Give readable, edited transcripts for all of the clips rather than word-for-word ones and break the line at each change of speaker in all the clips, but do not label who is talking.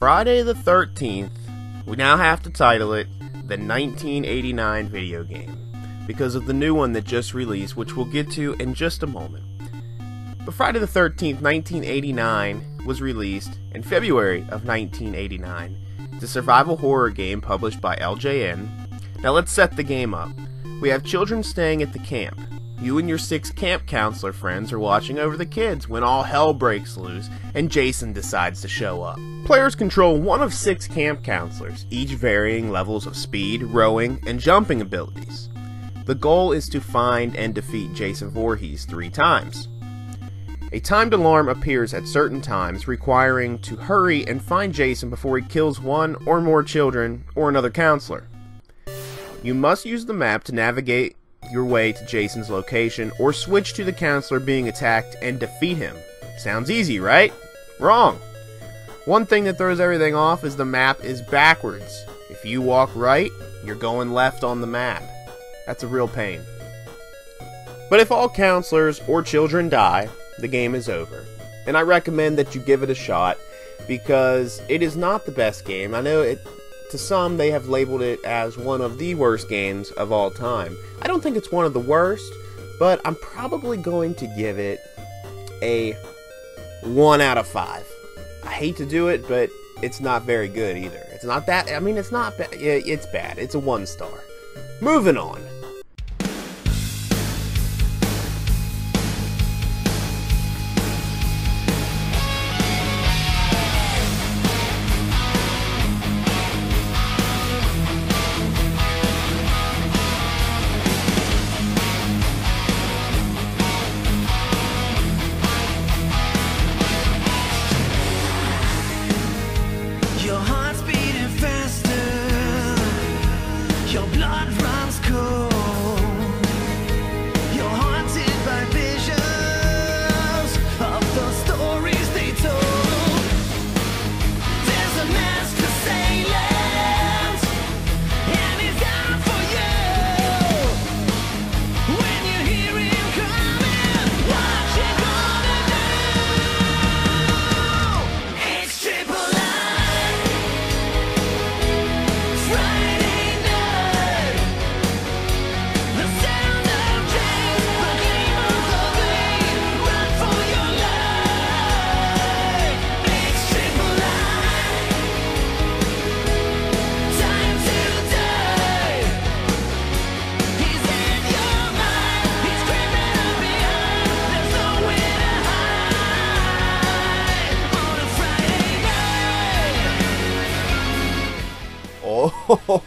Friday the 13th, we now have to title it the 1989 video game, because of the new one that just released, which we'll get to in just a moment. But Friday the 13th, 1989 was released in February of 1989. It's a survival horror game published by LJN. Now let's set the game up. We have children staying at the camp. You and your 6 camp counselor friends are watching over the kids when all hell breaks loose and Jason decides to show up. Players control one of 6 camp counselors, each varying levels of speed, rowing, and jumping abilities. The goal is to find and defeat Jason Voorhees 3 times. A timed alarm appears at certain times, requiring to hurry and find Jason before he kills one or more children or another counselor. You must use the map to navigate your way to Jason's location, or switch to the counselor being attacked and defeat him. Sounds easy, right? Wrong. One thing that throws everything off is the map is backwards. If you walk right, you're going left on the map. That's a real pain. But if all counselors or children die, the game is over. And I recommend that you give it a shot, because it is not the best game. I know to some, they have labeled it as one of the worst games of all time. I don't think it's one of the worst, but I'm probably going to give it a 1 out of 5. I hate to do it, but it's not very good either. It's not that, I mean, it's not bad. Yeah, it's bad. It's a 1 star. Moving on.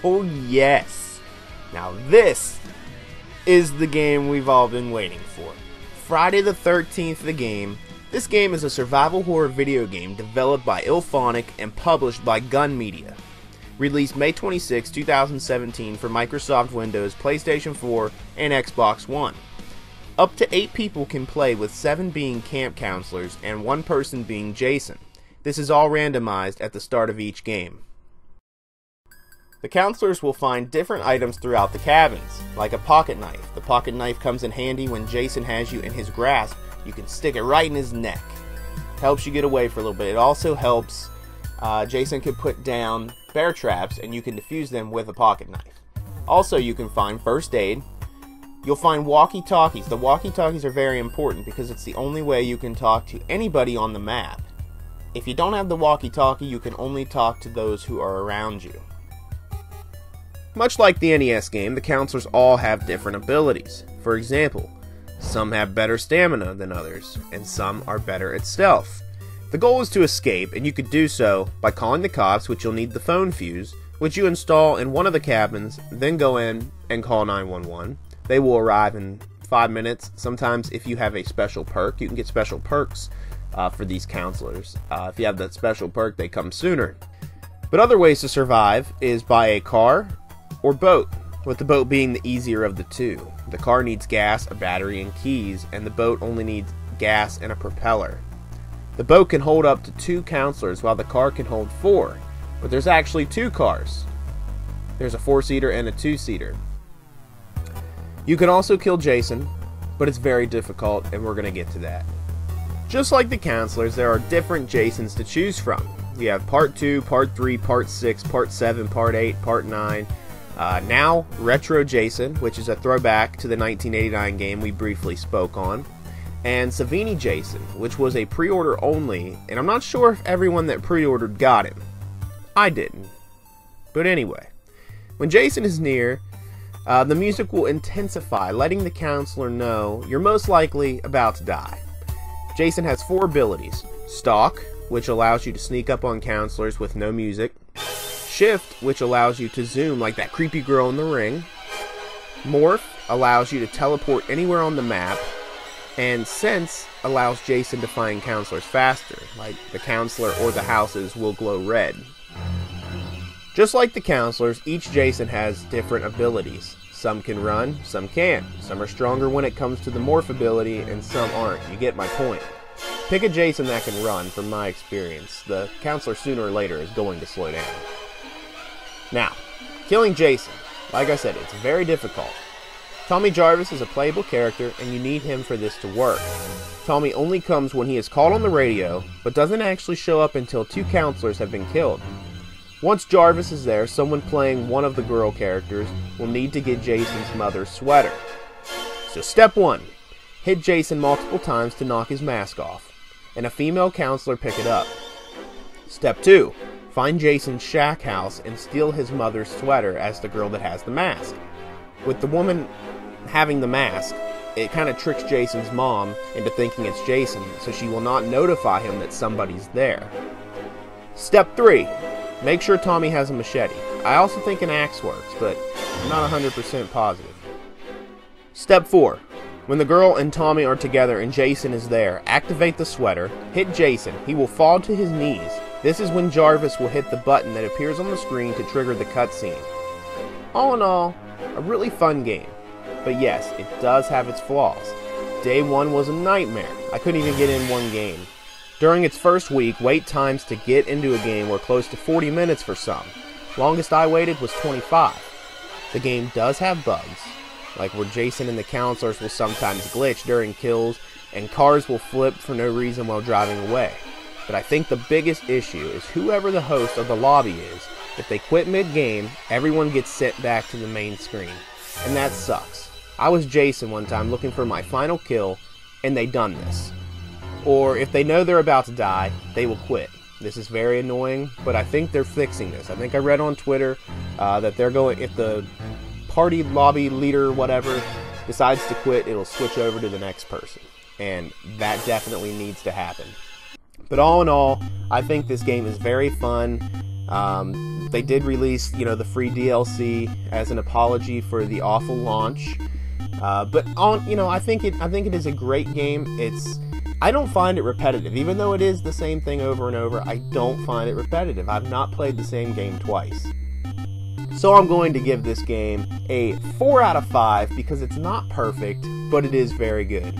Oh yes! Now this is the game we've all been waiting for. Friday the 13th, the game. This game is a survival horror video game developed by IllFonic and published by Gun Media. Released May 26, 2017 for Microsoft Windows, PlayStation 4, and Xbox One. Up to 8 people can play, with 7 being camp counselors and 1 person being Jason. This is all randomized at the start of each game. The counselors will find different items throughout the cabins, like a pocket knife. The pocket knife comes in handy when Jason has you in his grasp. You can stick it right in his neck. Helps you get away for a little bit. It also helps, Jason can put down bear traps and you can defuse them with a pocket knife. Also, you can find first aid. You'll find walkie-talkies. The walkie-talkies are very important because it's the only way you can talk to anybody on the map. If you don't have the walkie-talkie, you can only talk to those who are around you. Much like the NES game, the counselors all have different abilities. For example, some have better stamina than others, and some are better at stealth. The goal is to escape, and you could do so by calling the cops, which you'll need the phone fuse, which you install in one of the cabins, then go in and call 911. They will arrive in 5 minutes. Sometimes if you have a special perk, you can get special perks for these counselors. If you have that special perk, they come sooner. But other ways to survive is by a car or boat, with the boat being the easier of the two. The car needs gas, a battery, and keys, and the boat only needs gas and a propeller. The boat can hold up to 2 counselors, while the car can hold 4, but there's actually 2 cars. There's a 4-seater and a 2-seater. You can also kill Jason, but it's very difficult, and we're going to get to that. Just like the counselors, there are different Jasons to choose from. We have Part 2, Part 3, Part 6, Part 7, Part 8, Part 9. Now, Retro Jason, which is a throwback to the 1989 game we briefly spoke on. And Savini Jason, which was a pre-order only, and I'm not sure if everyone that pre-ordered got him. I didn't. But anyway, when Jason is near, the music will intensify, letting the counselor know you're most likely about to die. Jason has 4 abilities. Stalk, which allows you to sneak up on counselors with no music. Shift, which allows you to zoom like that creepy girl in the ring. Morph allows you to teleport anywhere on the map. And Sense allows Jason to find counselors faster, like the counselor or the houses will glow red. Just like the counselors, each Jason has different abilities. Some can run, some can't. Some are stronger when it comes to the morph ability, and some aren't. You get my point. Pick a Jason that can run, from my experience. The counselor sooner or later is going to slow down. Now, killing Jason. Like I said, it's very difficult. Tommy Jarvis is a playable character, and you need him for this to work. Tommy only comes when he is called on the radio, but doesn't actually show up until 2 counselors have been killed. Once Jarvis is there, someone playing one of the girl characters will need to get Jason's mother's sweater. So step 1, hit Jason multiple times to knock his mask off, and a female counselor pick it up. Step 2, find Jason's shack house and steal his mother's sweater as the girl that has the mask. With the woman having the mask, it kind of tricks Jason's mom into thinking it's Jason, so she will not notify him that somebody's there. Step 3, make sure Tommy has a machete. I also think an axe works, but I'm not 100% positive. Step 4, when the girl and Tommy are together and Jason is there, activate the sweater, hit Jason, he will fall to his knees. This is when Jarvis will hit the button that appears on the screen to trigger the cutscene. All in all, a really fun game. But yes, it does have its flaws. Day 1 was a nightmare. I couldn't even get in one game. During its first week, wait times to get into a game were close to 40 minutes for some. Longest I waited was 25. The game does have bugs, like where Jason and the counselors will sometimes glitch during kills, and cars will flip for no reason while driving away. But I think the biggest issue is whoever the host of the lobby is. If they quit mid-game, everyone gets sent back to the main screen. And that sucks. I was Jason one time looking for my final kill, and they done this. Or if they know they're about to die, they will quit. This is very annoying, but I think they're fixing this. I think I read on Twitter that they're going, if the party lobby leader, whatever, decides to quit, it'll switch over to the next person. And that definitely needs to happen. But all in all, I think this game is very fun. They did release, the free DLC as an apology for the awful launch. But I think it is a great game. I don't find it repetitive, even though it is the same thing over and over. I don't find it repetitive. I've not played the same game twice. So I'm going to give this game a 4 out of 5 because it's not perfect, but it is very good.